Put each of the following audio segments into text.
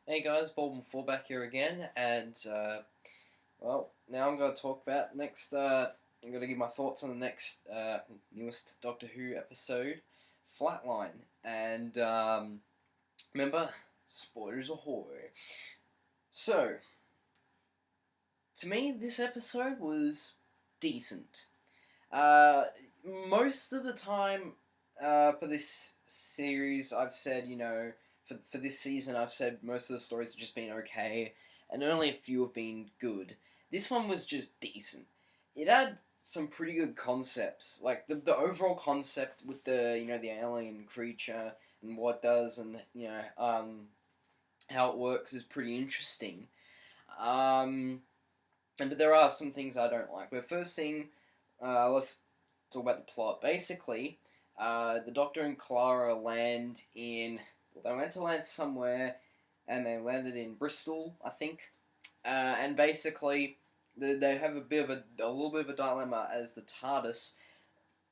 Hey guys, Baldwin4 back here again, and well, now I'm going to talk about next. I'm going to give my thoughts on the next newest Doctor Who episode, Flatline, and remember, spoilers ahoy. So, to me, this episode was decent. Uh, Most of the time, for this series, I've said, for this season, I've said most of the stories have just been okay, and only a few have been good. This one was just decent. It had some pretty good concepts, like the overall concept with the alien creature and what it does, and how it works is pretty interesting. Um, but there are some things I don't like. But first thing, let's talk about the plot. Basically, the Doctor and Clara land in. Well, they went to land somewhere, and they landed in Bristol, I think. And basically, they have a little bit of a dilemma as the TARDIS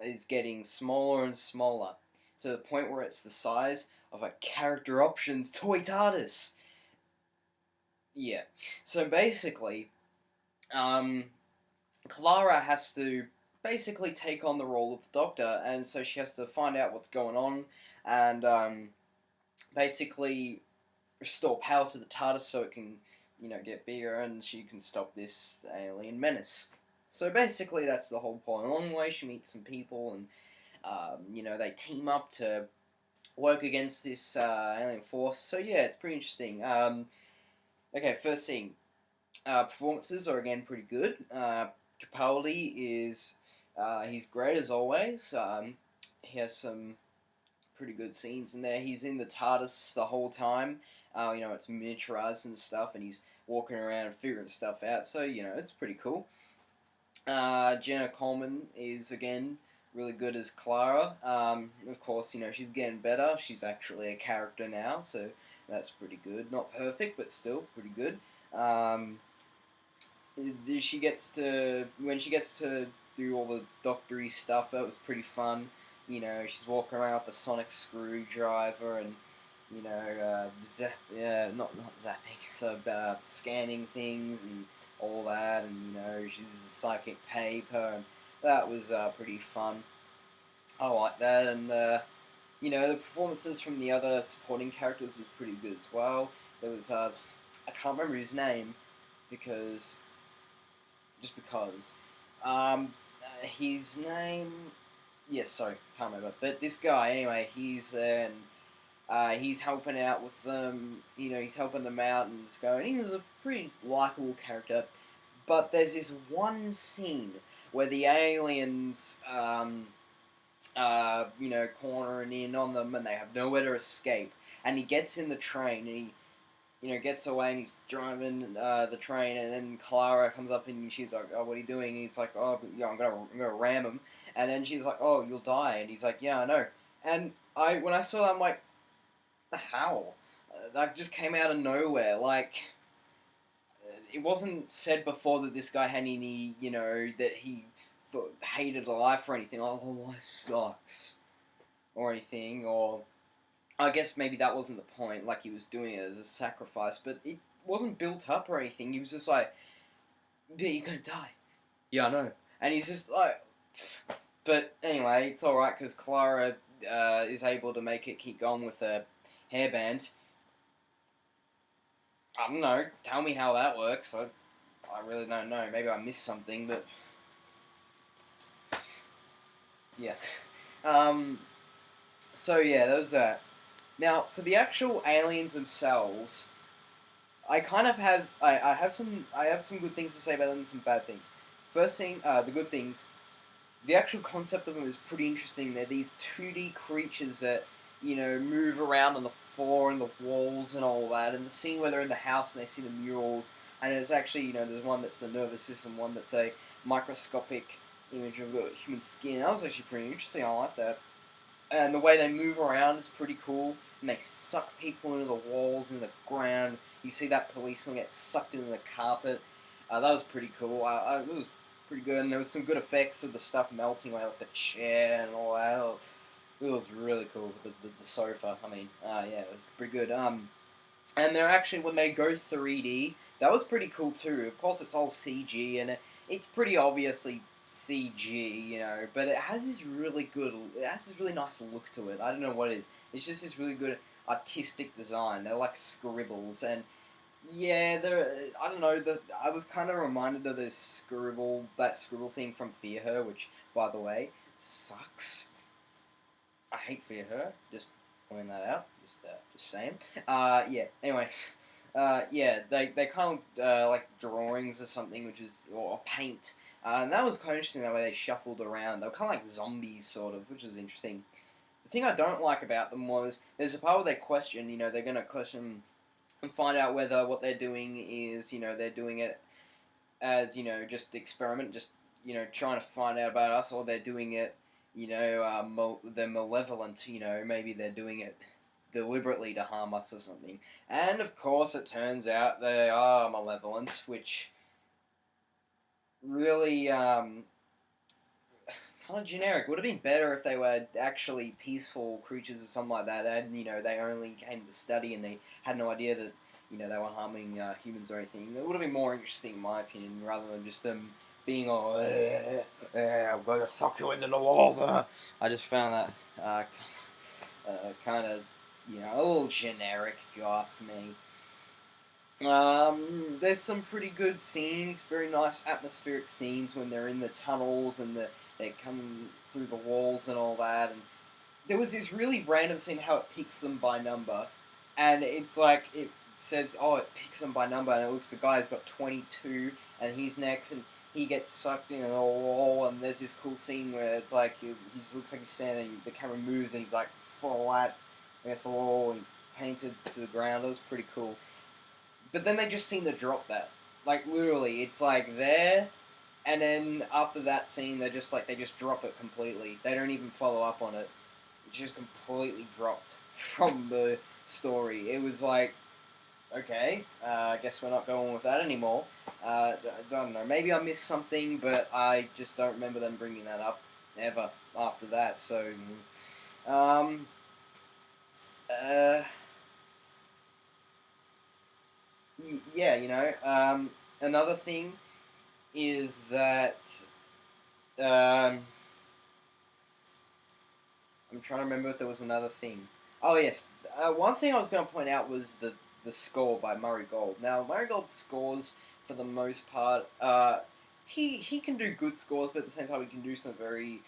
is getting smaller and smaller to the point where it's the size of a character options toy TARDIS. Yeah. So basically, um, Clara has to basically take on the role of the Doctor, and so she has to find out what's going on and basically restore power to the TARDIS so it can, get bigger and she can stop this alien menace. So basically, that's the whole point. Along the way, she meets some people, and they team up to work against this alien force. So yeah, it's pretty interesting. Okay, first thing, performances are again pretty good. Capaldi is he's great as always. He has some pretty good scenes in there. He's in the TARDIS the whole time. It's miniaturized and stuff, and he's walking around figuring stuff out. So it's pretty cool. Jenna Coleman is again really good as Clara. Of course, she's getting better. She's actually a character now, so that's pretty good. Not perfect, but still pretty good. She gets to when she gets to do all the doctory stuff. That was pretty fun. She's walking around with the sonic screwdriver and not zapping, so scanning things and all that, and she's the psychic paper, and that was pretty fun. I like that, and the performances from the other supporting characters was pretty good as well. There was I can't remember his name because just because. His name. Yes, sorry, can't remember. But this guy, anyway, he's there and he's helping out with them. He's helping them out and it's going. He was a pretty likable character. But there's this one scene where the aliens, cornering in on them and they have nowhere to escape. And he gets in the train and he gets away and he's driving the train, and then Clara comes up and she's like, "Oh, what are you doing?" And he's like, "Oh, yeah, I'm gonna ram him." And then she's like, "Oh, you'll die." And he's like, "Yeah, I know." And when I saw that, I'm like, "How?" That just came out of nowhere. Like, it wasn't said before that this guy had any, that he hated life or anything. Like, oh, life sucks, or anything, or I guess maybe that wasn't the point, like he was doing it as a sacrifice, but it wasn't built up or anything. He was just like, "Yeah, you're gonna die." Yeah, I know. And he's just like, but anyway, it's alright because Clara is able to make it keep going with a hairband. I don't know. Tell me how that works. I really don't know. Maybe I missed something, but yeah. Um. So yeah, that was that. Now, for the actual aliens themselves, I have some good things to say about them and some bad things. First thing, the good things, the actual concept of them is pretty interesting. They're these 2D creatures that move around on the floor and the walls and all that. And the scene where they're in the house and they see the murals, and there's actually there's one that's the nervous system, one that's a microscopic image of the human skin. That was actually pretty interesting. I like that. And the way they move around is pretty cool. And they suck people into the walls and the ground. You see that policeman get sucked into the carpet. That was pretty cool. It was pretty good. And there was some good effects of the stuff melting away, like the chair and all that. It was really cool. The sofa. I mean, yeah, it was pretty good. And they're actually, when they go 3D, that was pretty cool too. Of course, it's all CG, and it's pretty obviously CG, but it has this really good, it has this really nice look to it. I don't know what it is. It's just this really good artistic design. They're like scribbles, and yeah, I don't know. I was kind of reminded of that scribble thing from Fear Her, which, by the way, sucks. I hate Fear Her. Just pointing that out. Just saying. Yeah. Anyway, yeah, they kind of like drawings or something, or paint. And that was kind of interesting that way they shuffled around. They were kind of like zombies, sort of, which was interesting. The thing I don't like about them was there's a part where they question. They're going to question and find out whether what they're doing is, they're doing it as, just experiment, just, trying to find out about us, or they're doing it, they're malevolent, maybe they're doing it deliberately to harm us or something. And of course, it turns out they are malevolent, which really, kind of generic. Would have been better if they were actually peaceful creatures or something like that, and they only came to study and they had no idea that they were harming humans or anything. It would have been more interesting, in my opinion, rather than just them being all, I'm going to suck you into the water. I just found that kind of, a little generic, if you ask me. There's some pretty good scenes, very nice atmospheric scenes when they're in the tunnels and they're coming through the walls and all that. And there was this really random scene how it picks them by number, and it's like it says, oh, it picks them by number, and it looks the guy's got 22, and he's next, and he gets sucked in the wall, and there's this cool scene where it's like he just looks like he's standing, and the camera moves, and he's like flat against the wall and painted to the ground. It was pretty cool. But then they just seem to drop that. Like, literally, it's like there, and then after that scene, they just drop it completely. They don't even follow up on it. It's just completely dropped from the story. It was like, okay, I guess we're not going with that anymore. I don't know, maybe I missed something, but I just don't remember them bringing that up ever after that. So, um, uh, yeah, another thing is that I'm trying to remember if there was another thing. Oh yes, one thing I was going to point out was the score by Murray Gold. Now Murray Gold scores for the most part. He can do good scores, but at the same time he can do some very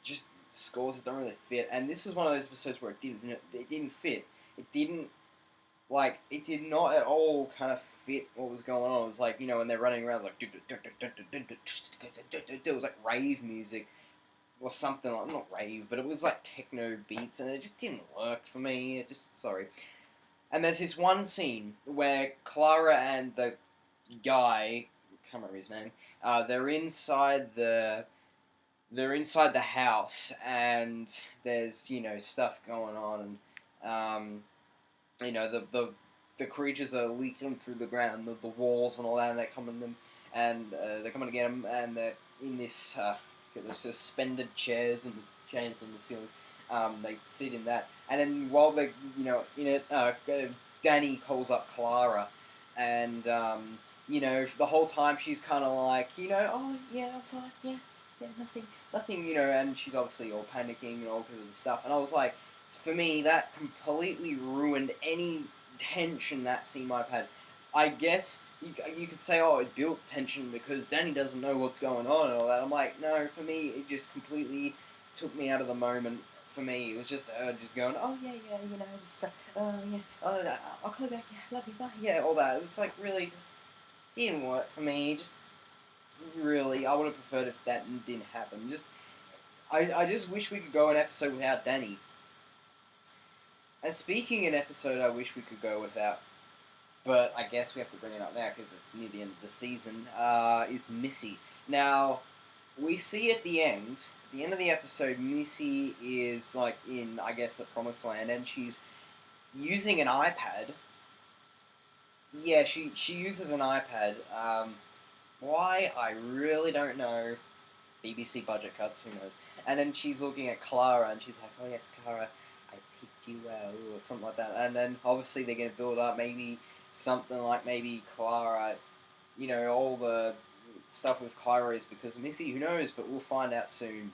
just scores that don't really fit. And this was one of those episodes where it didn't fit. It did not at all kind of fit what was going on. It was like, when they're running around, it was like rave music or something, like, not rave, but it was like techno beats, and it just didn't work for me. Sorry. And there's this one scene where Clara and the guy, I can't remember his name, they're inside the house, and there's, stuff going on, and, the creatures are leaking through the ground, the walls and all that, and they're coming them, and they're coming to get them, and they're in this, the suspended chairs and the chains on the ceilings. They sit in that, and then while they, in it, Danny calls up Clara, and the whole time she's kind of like, oh yeah, I'm fine, yeah, nothing, and she's obviously all panicking and all because of the stuff, and I was like, for me, that completely ruined any tension that scene might have had. I guess you could say, oh, it built tension because Danny doesn't know what's going on and all that. I'm like, no, for me, it just completely took me out of the moment. For me, it was just just going, oh, yeah, just, yeah, I'll call you back, yeah, love you, bye, yeah, all that. It was like, really just didn't work for me. Just really, I would have preferred if that didn't happen. I just wish we could go an episode without Danny. And speaking an episode I wish we could go without, but I guess we have to bring it up now because it's near the end of the season, is Missy. Now, we see at the end of the episode, Missy is, like, in, I guess, the Promised Land, and she's using an iPad. Yeah, she uses an iPad. Why? I really don't know. BBC budget cuts, who knows? And then she's looking at Clara, and she's like, oh yes, Clara, I picked or something like that. And then obviously they're going to build up maybe something like maybe Clara, all the stuff with Clara is because of Missy, who knows, but we'll find out soon.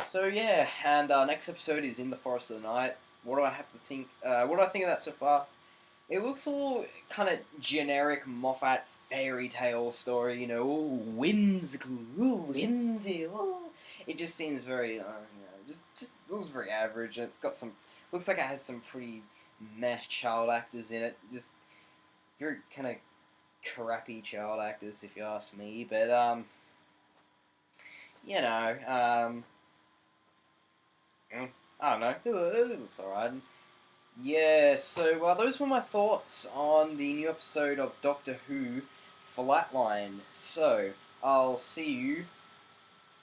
So yeah, and next episode is In the Forest of the Night. What do I have to think? What do I think of that so far? It looks a little kind of generic Moffat fairy tale story, whimsical, whimsy. It just seems very, just looks very average. It's got looks like it has some pretty meh child actors in it. Just very kind of crappy child actors, if you ask me. But you know, I don't know. It looks alright. Yeah, so those were my thoughts on the new episode of Doctor Who Flatline. So, I'll see you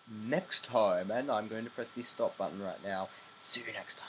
next time, and I'm going to press this stop button right now. See you next time.